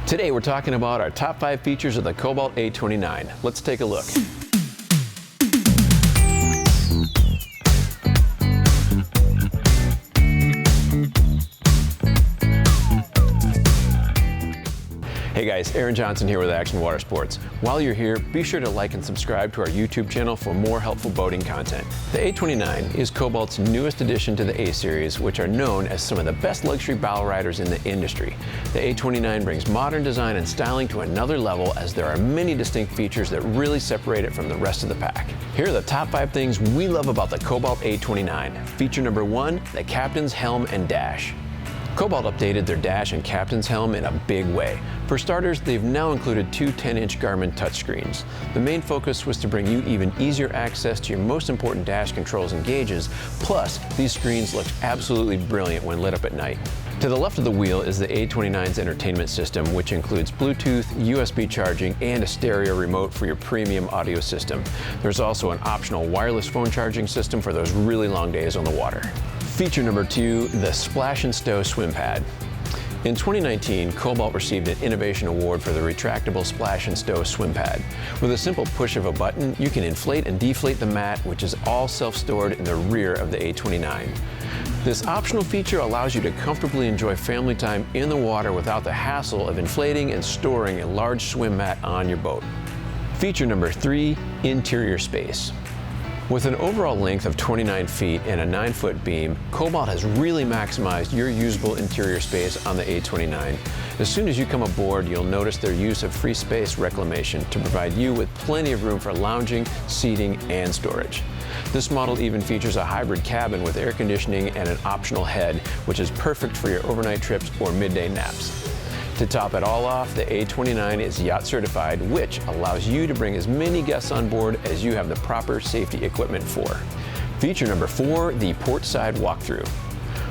Today we're talking about our top 5 features of the Cobalt A29. Let's take a look. Hey guys, Aaron Johnson here with Action Water Sports. While you're here, be sure to like and subscribe to our YouTube channel for more helpful boating content. The A29 is Cobalt's newest addition to the A-Series, which are known as some of the best luxury bow riders in the industry. The A29 brings modern design and styling to another level, as there are many distinct features that really separate it from the rest of the pack. Here are the top 5 things we love about the Cobalt A29. Feature number 1, the captain's helm and dash. Cobalt updated their dash and captain's helm in a big way. For starters, they've now included 2 10-inch Garmin touchscreens. The main focus was to bring you even easier access to your most important dash controls and gauges, plus these screens look absolutely brilliant when lit up at night. To the left of the wheel is the A29's entertainment system, which includes Bluetooth, USB charging, and a stereo remote for your premium audio system. There's also an optional wireless phone charging system for those really long days on the water. Feature number 2, the Splash and Stow swim pad. In 2019, Cobalt received an Innovation Award for the retractable Splash and Stow swim pad. With a simple push of a button, you can inflate and deflate the mat, which is all self-stored in the rear of the A29. This optional feature allows you to comfortably enjoy family time in the water without the hassle of inflating and storing a large swim mat on your boat. Feature number 3, interior space. With an overall length of 29 feet and a 9-foot beam, Cobalt has really maximized your usable interior space on the A29. As soon as you come aboard, you'll notice their use of free space reclamation to provide you with plenty of room for lounging, seating, and storage. This model even features a hybrid cabin with air conditioning and an optional head, which is perfect for your overnight trips or midday naps. To top it all off, the A29 is yacht certified, which allows you to bring as many guests on board as you have the proper safety equipment for. Feature number 4, the portside walkthrough.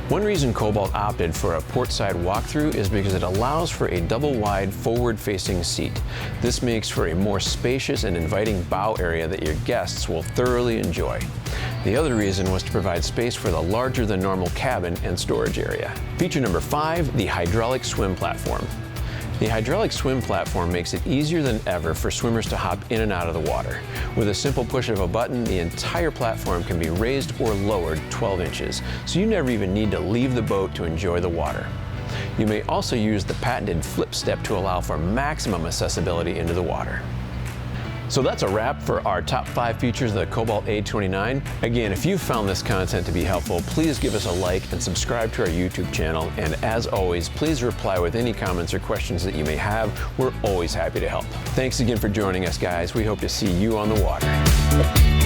One reason Cobalt opted for a portside walkthrough is because it allows for a double-wide forward-facing seat. This makes for a more spacious and inviting bow area that your guests will thoroughly enjoy. The other reason was to provide space for the larger-than-normal cabin and storage area. Feature number 5, the hydraulic swim platform. The hydraulic swim platform makes it easier than ever for swimmers to hop in and out of the water. With a simple push of a button, the entire platform can be raised or lowered 12 inches, so you never even need to leave the boat to enjoy the water. You may also use the patented flip step to allow for maximum accessibility into the water. So that's a wrap for our top 5 features of the Cobalt A29. Again, if you found this content to be helpful, please give us a like and subscribe to our YouTube channel. And as always, please reply with any comments or questions that you may have. We're always happy to help. Thanks again for joining us, guys. We hope to see you on the water.